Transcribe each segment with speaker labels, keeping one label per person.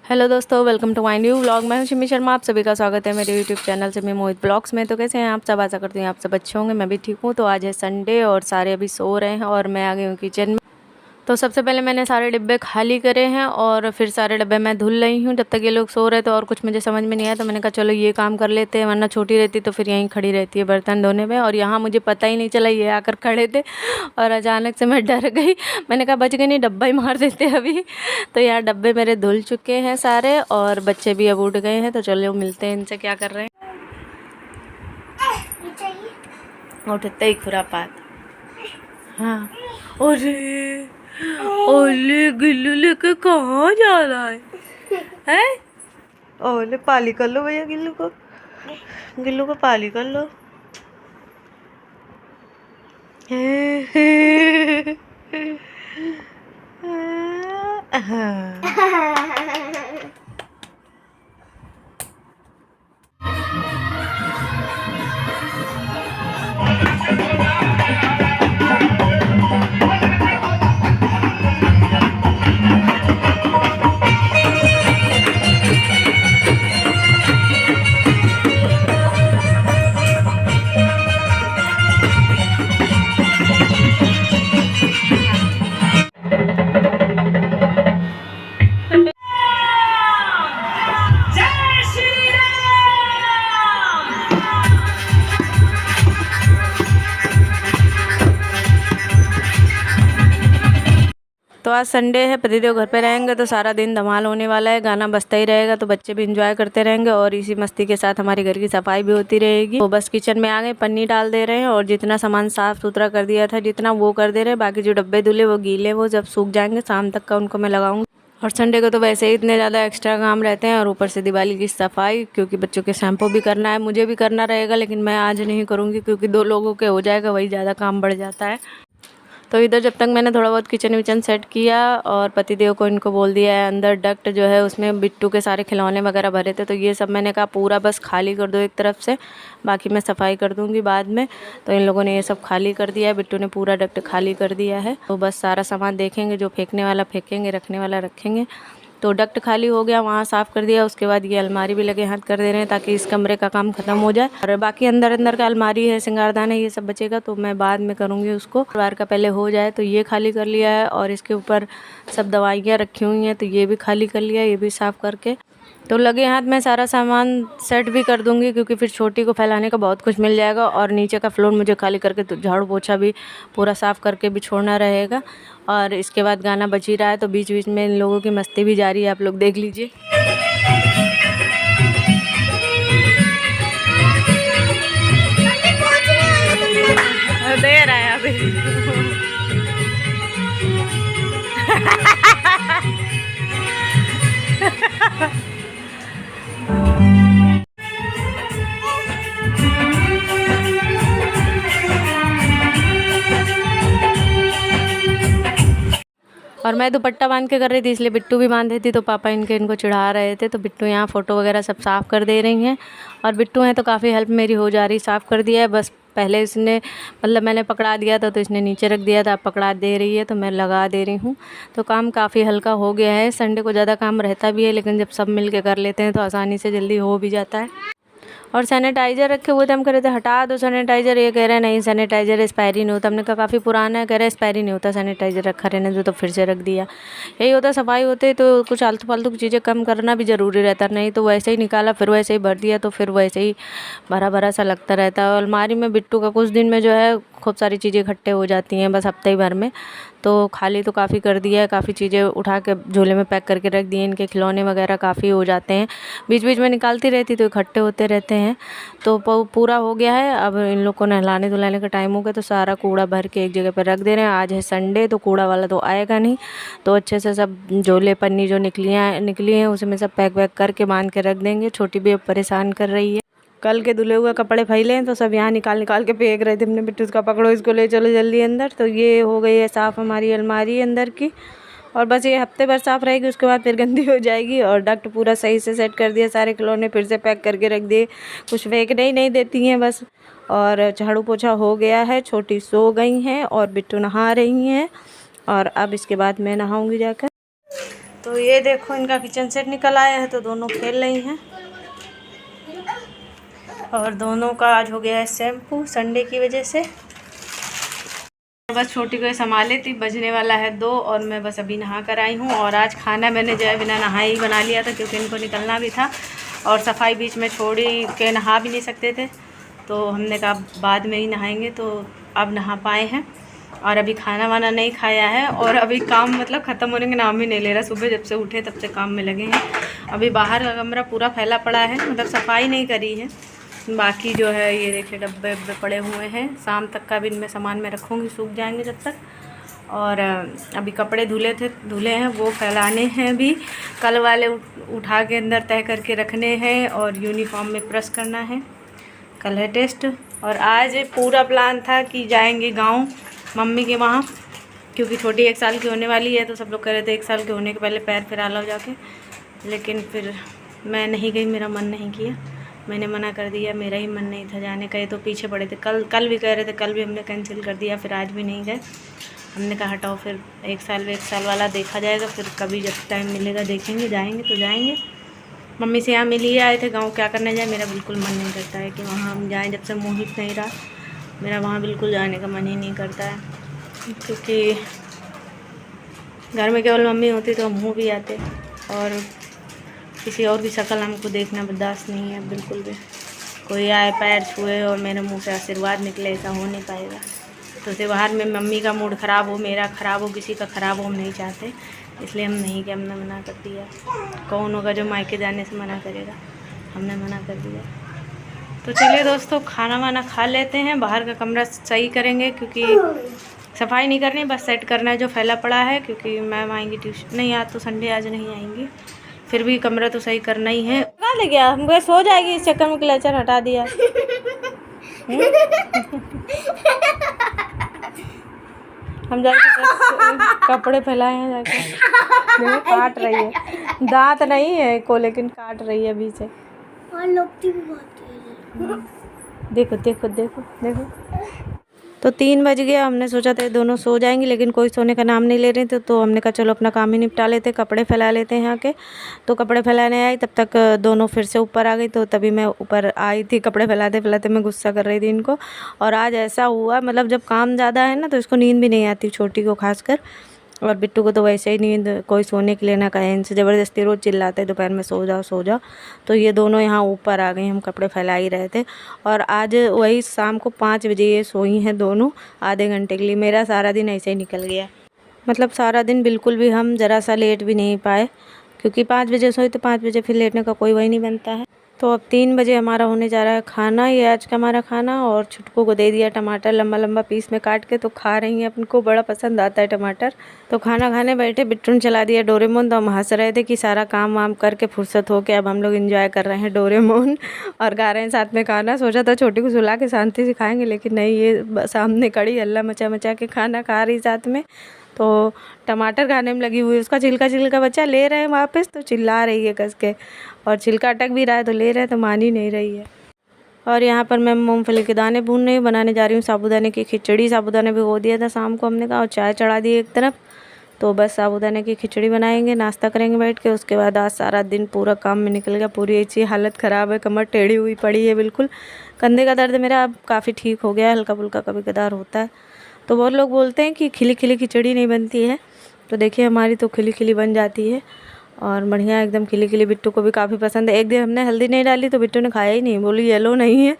Speaker 1: Hello दोस्तों, welcome to my new vlog. मैं हूं शिमी शर्मा। आप सभी का स्वागत है मेरे यूट्यूब चैनल से मैं मोहित ब्लॉग्स में। तो कैसे हैं आप सब? आशा करती हूँ आप सब अच्छे होंगे। मैं भी ठीक हूँ। तो आज है संडे और सारे अभी सो रहे हैं और मैं आ गई हूँ किचन में। तो सबसे पहले मैंने सारे डिब्बे खाली करे हैं और फिर सारे डिब्बे मैं धुल रही हूँ। जब तक ये लोग सो रहे थे और कुछ मुझे समझ में नहीं आया तो मैंने कहा चलो ये काम कर लेते हैं, वरना छोटी रहती तो फिर यहीं खड़ी रहती है बर्तन धोने में। और यहाँ मुझे पता ही नहीं चला, ये आकर खड़े थे और अचानक से मैं डर गई। मैंने कहा बच गए नहीं, डब्बा ही मार देते अभी। तो यहाँ डब्बे मेरे धुल चुके हैं सारे और बच्चे भी अब उठ गए हैं। तो चलो मिलते हैं इनसे, क्या कर रहे हैं। उठते ही खुरापात। हाँ, अरे ओले गिल्लू लेके कहाँ जा रहा है? हैं? ओले पाली कर लो भैया, गिल्लू को पाली कर लो। तो आज संडे है, पतिदेव घर पे रहेंगे तो सारा दिन धमाल होने वाला है। गाना बजता ही रहेगा तो बच्चे भी इंजॉय करते रहेंगे और इसी मस्ती के साथ हमारे घर की सफाई भी होती रहेगी। तो बस किचन में आ गए, पन्नी डाल दे रहे हैं और जितना सामान साफ सुथरा कर दिया था जितना वो कर दे रहे हैं। बाकी जो डब्बे धुले वो गीले, वो जब सूख जाएंगे शाम तक का उनको मैं लगाऊंगी। और संडे को तो वैसे ही इतने ज़्यादा एक्स्ट्रा काम रहते हैं और ऊपर से दिवाली की सफाई, क्योंकि बच्चों के शैम्पू भी करना है, मुझे भी करना रहेगा। लेकिन मैं आज नहीं करूँगी क्योंकि 2 लोगों के हो जाएगा, वही ज़्यादा काम बढ़ जाता है। तो इधर जब तक मैंने थोड़ा बहुत किचन विचन सेट किया और पतिदेव को इनको बोल दिया है अंदर डक्ट जो है उसमें बिट्टू के सारे खिलौने वगैरह भरे थे, तो ये सब मैंने कहा पूरा बस खाली कर दो एक तरफ से, बाकी मैं सफाई कर दूंगी बाद में। तो इन लोगों ने ये सब खाली कर दिया है, बिट्टू ने पूरा डक्ट खाली कर दिया है। तो बस सारा सामान देखेंगे, जो फेंकने वाला फेंकेंगे, रखने वाला रखेंगे। तो डक्ट खाली हो गया, वहाँ साफ़ कर दिया। उसके बाद ये अलमारी भी लगे हाथ कर दे रहे हैं ताकि इस कमरे का काम खत्म हो जाए। और बाकी अंदर का अलमारी है, सिंगारदान है, ये सब बचेगा तो मैं बाद में करूँगी उसको। बार का पहले हो जाए। तो ये खाली कर लिया है और इसके ऊपर सब दवाइयाँ रखी हुई हैं तो ये भी खाली कर लिया, ये भी साफ़ करके। तो लगे हाथ में सारा सामान सेट भी कर दूंगी क्योंकि फिर छोटी को फैलाने का बहुत कुछ मिल जाएगा। और नीचे का फ्लोर मुझे खाली करके तो झाड़ू पोछा भी पूरा साफ़ करके भी छोड़ना रहेगा। और इसके बाद गाना बज ही रहा है तो बीच बीच में इन लोगों की मस्ती भी जारी है, आप लोग देख लीजिए। दे रहा है अभी। और मैं दुपट्टा बांध के कर रही थी इसलिए बिट्टू भी बांध रही थी, तो पापा इनको चिढ़ा रहे थे। तो बिट्टू यहाँ फ़ोटो वगैरह सब साफ़ कर दे रही हैं और बिट्टू हैं तो काफ़ी हेल्प मेरी हो जा रही। साफ़ कर दिया है, बस पहले इसने मतलब मैंने पकड़ा दिया था तो इसने नीचे रख दिया था, अब पकड़ा दे रही है तो मैं लगा दे रही हूँ। तो काम काफ़ी हल्का हो गया है। संडे को ज़्यादा काम रहता भी है लेकिन जब सब मिल के कर लेते हैं तो आसानी से जल्दी हो भी जाता है। और सैनिटाइज़र रखे हुए थे, हम कह रहे थे हटा दो सैनिटाइज़र, ये कह रहे हैं नहीं सैनिटाइज़र एक्सपायरी नहीं होता। हमने कहा काफ़ी पुराना है, कह रहे एक्सपायरी नहीं होता सैनिटाइज़र, रखा रहने दो। तो फिर से रख दिया। यही होता सफाई होते तो कुछ आलतू फालतू की चीज़ें कम करना भी ज़रूरी रहता, नहीं तो वैसे ही निकाला फिर वैसे ही भर दिया तो फिर वैसे ही भरा भरा सा लगता रहता है। और अलमारी में बिट्टू का कुछ दिन में जो है खूब सारी चीज़ें इकट्ठे हो जाती हैं बस हफ्ते भर में। तो खाली तो काफ़ी कर दिया है, काफ़ी चीज़ें उठा के झोले में पैक करके रख दिए। इनके खिलौने वगैरह काफ़ी हो जाते हैं, बीच बीच में निकालती रहती तो इकट्ठे होते रहते हैं। तो पूरा हो गया है। अब इन लोग को नहलाने धुलाने का टाइम हो गया तो सारा कूड़ा भर के एक जगह पर रख दे रहे हैं। आज है संडे तो कूड़ा वाला तो आएगा नहीं, तो अच्छे से सब झोले पन्नी जो निकली हैं उसमें सब पैक वैक करके बांध के रख देंगे। छोटी भी अब परेशान कर रही है। कल के धुले हुए कपड़े फैले हैं तो सब यहाँ निकाल के फेंक रहे थे। हमने बिट्टू उसका पकड़ो, इसको ले चलो जल्दी अंदर। तो ये हो गई है साफ़ हमारी अलमारी अंदर की, और बस ये हफ्ते भर साफ़ रहेगी, उसके बाद फिर गंदी हो जाएगी। और डक्ट पूरा सही से सेट कर दिया, सारे खिलौने फिर से पैक करके रख दिए, कुछ फेंकने ही नहीं देती हैं बस। और झाड़ू पोछा हो गया है, छोटी सो गई हैं और बिट्टू नहा रही हैं और अब इसके बाद मैं नहाऊंगी जाकर। तो ये देखो इनका किचन सेट निकल आया है, तो दोनों खेल रही हैं। और दोनों का आज हो गया है शैम्पू संडे की वजह से। बस छोटी को संभाले थी, बजने वाला है 2 और मैं बस अभी नहा कर आई हूँ। और आज खाना मैंने जो है बिना नहाए ही बना लिया था, क्योंकि इनको निकलना भी था और सफाई बीच में छोड़ी के नहा भी नहीं सकते थे, तो हमने कहा बाद में ही नहाएंगे। तो अब नहा पाए हैं और अभी खाना वाना नहीं खाया है। और अभी काम मतलब ख़त्म होने के नाम ही नहीं ले रहा। सुबह जब से उठे तब से काम में लगे हैं। अभी बाहर का कमरा पूरा फैला पड़ा है, मतलब सफाई नहीं करी है। बाकी जो है ये देखिए डब्बे वब्बे पड़े हुए हैं। शाम तक का भी इनमें सामान में रखूँगी, सूख जाएंगे जब तक। और अभी कपड़े धुले हैं, वो फैलाने हैं भी। कल वाले उठा के अंदर तय करके रखने हैं और यूनिफॉर्म में प्रेस करना है। कल है टेस्ट। और आज पूरा प्लान था कि जाएंगे गांव मम्मी के वहाँ, क्योंकि छोटी 1 साल की होने वाली है। तो सब लोग कह रहे थे 1 साल के होने के पहले पैर फिरा लो जाके, लेकिन फिर मैं नहीं गई, मेरा मन नहीं किया, मैंने मना कर दिया। मेरा ही मन नहीं था जाने का। ये तो पीछे पड़े थे, कल भी कह रहे थे, कल भी हमने कैंसिल कर दिया, फिर आज भी नहीं गए। हमने कहा हटाओ, फिर 1 साल वाला देखा जाएगा, फिर कभी जब टाइम मिलेगा देखेंगे, जाएंगे तो जाएंगे। मम्मी से यहाँ मिल ही आए थे, गांव क्या करने जाए। मेरा बिल्कुल मन नहीं करता है कि वहाँ हम जाएं। जब से मोहित नहीं रहा, मेरा वहाँ बिल्कुल जाने का मन ही नहीं करता है, क्योंकि घर में केवल मम्मी होती तो हम भी आते, और किसी और की शक्ल हमको देखना बर्दाश्त नहीं है बिल्कुल भी। कोई आए पैर छुए और मेरे मुंह से आशीर्वाद निकले, ऐसा हो नहीं पाएगा। तो त्यौहार में मम्मी का मूड ख़राब हो, मेरा ख़राब हो, किसी का ख़राब हो, हम नहीं चाहते, इसलिए हम नहीं गए। हमने मना कर दिया। कौन होगा जो मायके जाने से मना करेगा, हमने मना कर दिया। तो चलिए दोस्तों, खाना वाना खा लेते हैं। बाहर का कमरा सही करेंगे, क्योंकि सफाई नहीं करनी, बस सेट करना है जो फैला पड़ा है। क्योंकि मैम आएंगी ट्यूशन, नहीं आज तो संडे, आज नहीं आएंगी, फिर भी कमरा तो सही करना ही है। कहाँ ले गया, हमको सो जाएगी इस चक्कर में क्लचर हटा दिया। हम जाके कपड़े फैलाए हैं जाके। काट रही है, दांत नहीं है को, लेकिन काट रही है अभी से। और लोग भी बहुत देखो देखो देखो देखो। तो 3 बज गया। हमने सोचा था दोनों सो जाएंगे, लेकिन कोई सोने का नाम नहीं ले रहे थे। तो हमने कहा चलो अपना काम ही निपटा लेते, कपड़े फैला लेते हैं यहाँ के। तो कपड़े फैलाने आई, तब तक दोनों फिर से ऊपर आ गई। तो तभी मैं ऊपर आई थी, कपड़े फैलाते फैलाते मैं गुस्सा कर रही थी इनको। और आज ऐसा हुआ, मतलब जब काम ज़्यादा है ना तो इसको नींद भी नहीं आती, छोटी को खासकर। और बिट्टू को तो वैसे ही नींद, कोई सोने के लिए ना कहे, इनसे ज़बरदस्ती रोज़ चिल्लाते दोपहर में सो जाओ सो जाओ। तो ये दोनों यहाँ ऊपर आ गए, हम कपड़े फैला ही रहे थे। और आज वही शाम को 5 बजे ये सोई हैं दोनों, आधे घंटे के लिए। मेरा सारा दिन ऐसे ही निकल गया, मतलब सारा दिन बिल्कुल भी हम ज़रा सा लेट भी नहीं पाए, क्योंकि 5 बजे सोई तो 5 बजे फिर लेटने का कोई वही नहीं बनता है। तो अब 3 बजे हमारा होने जा रहा है खाना, ये आज का हमारा खाना। और छुटकू को दे दिया टमाटर लंबा लंबा पीस में काट के, तो खा रही हैं, अपन को बड़ा पसंद आता है टमाटर। तो खाना खाने बैठे, बिट्टू ने चला दिया डोरेमोन। तो हम हंस रहे थे कि सारा काम वाम करके फुर्सत हो के अब हम लोग एंजॉय कर रहे हैं डोरेमोन और गा रहे हैं साथ में खाना। सोचा था छोटी को सुला के शांति से खाएंगे, लेकिन नहीं, ये सामने कड़ी हल्ला मचा मचा के खाना खा रही साथ में। तो टमाटर खाने में लगी हुई, उसका छिलका बच्चा ले रहे हैं वापस, तो चिल्ला रही है कस के। और छिलका अटक भी रहा है तो ले रहे हैं, तो मान ही नहीं रही है। और यहाँ पर मैं मूंगफली के दाने भून नहीं बनाने जा रही हूँ, साबूदाने की खिचड़ी। साबूदाने भिगो दिया था शाम को हमने कहा, और चाय चढ़ा दी एक तरफ। तो बस साबूदाने की खिचड़ी बनाएंगे, नाश्ता करेंगे बैठ के। उसके बाद आज सारा दिन पूरा काम में निकल गया, पूरी ऐसी हालत ख़राब है, कमर टेढ़ी हुई पड़ी है बिल्कुल। कंधे का दर्द मेरा अब काफ़ी ठीक हो गया है, हल्का फुल्का कभी कदार होता है। तो बहुत लोग बोलते हैं कि खिली खिली खिचड़ी नहीं बनती है, तो देखिए हमारी तो खिली खिली बन जाती है, और बढ़िया एकदम खिली खिली। बिट्टू को भी काफ़ी पसंद है। एक दिन हमने हल्दी नहीं डाली तो बिट्टू ने खाया ही नहीं, बोली येलो नहीं है।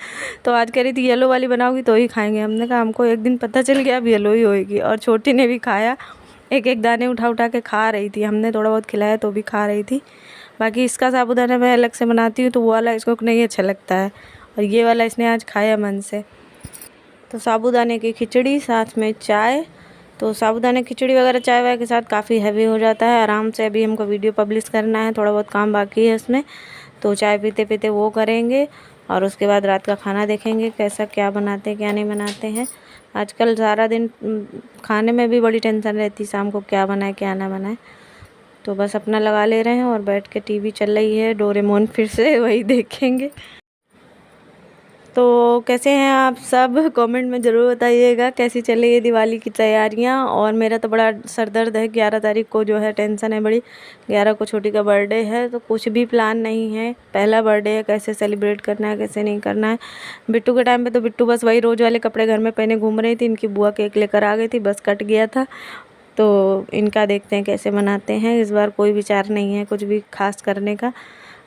Speaker 1: तो आज कह रही थी येलो वाली बनाओगी तो ही खाएंगे। हमने कहा हमको एक दिन पता चल गया अब येलो ही होएगी। और छोटी ने भी खाया, एक एक दाने उठा के खा रही थी। हमने थोड़ा बहुत खिलाया तो भी खा रही थी। बाकी इसका साबूदाना मैं अलग से बनाती हूँ, तो वो वाला इसको नहीं अच्छा लगता है, और ये वाला इसने आज खाया मन से। तो साबूदाने की खिचड़ी साथ में चाय। तो साबूदाने खिचड़ी वगैरह चाय वाय के साथ काफ़ी हैवी हो जाता है आराम से। अभी हमको वीडियो पब्लिश करना है, थोड़ा बहुत काम बाकी है इसमें, तो चाय पीते पीते वो करेंगे। और उसके बाद रात का खाना देखेंगे कैसा क्या बनाते हैं क्या नहीं बनाते हैं। आजकल सारा दिन खाने में भी बड़ी टेंशन रहती, शाम को क्या बनाए क्या ना बनाए। तो बस अपना लगा ले रहे हैं और बैठ के टीवी चल रही है, डोरेमोन फिर से वही देखेंगे। तो कैसे हैं आप सब, कमेंट में ज़रूर बताइएगा कैसी चल रही है दिवाली की तैयारियां। और मेरा तो बड़ा सर दर्द है, 11 तारीख को जो है टेंशन है बड़ी। 11 को छोटी का बर्थडे है, तो कुछ भी प्लान नहीं है। पहला बर्थडे है, कैसे सेलिब्रेट करना है कैसे नहीं करना है। बिट्टू के टाइम पे तो बिट्टू बस वही रोज़ वाले कपड़े घर में पहने घूम रही थी। इनकी बुआ केक लेकर आ गई थी, बस कट गया था। तो इनका देखते हैं कैसे मनाते हैं। इस बार कोई विचार नहीं है कुछ भी खास करने का।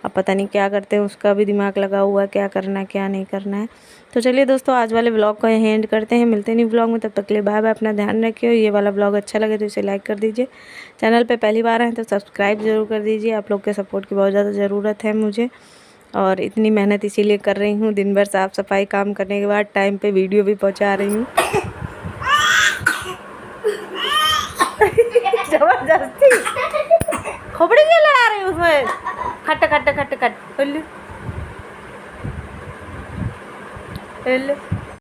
Speaker 1: अब पता नहीं क्या करते हैं, उसका भी दिमाग लगा हुआ है क्या करना है क्या नहीं करना है। तो चलिए दोस्तों, आज वाले ब्लॉग को यहीं एंड करते हैं। मिलते नहीं ब्लॉग में, तब तक के लिए बाय बाय। अपना ध्यान रखिए। ये वाला ब्लॉग अच्छा लगे तो इसे लाइक कर दीजिए। चैनल पे पहली बार आए तो सब्सक्राइब ज़रूर कर दीजिए। आप लोग के सपोर्ट की बहुत ज़्यादा ज़रूरत है मुझे, और इतनी मेहनत इसीलिए कर रही हूँ। दिन भर साफ़ सफाई काम करने के बाद टाइम पर वीडियो भी पहुँचा रही हूँ। जबरदस्ती खोपड़ी क्यों लड़ा रही हूँ उसमें? खट खट खट खट।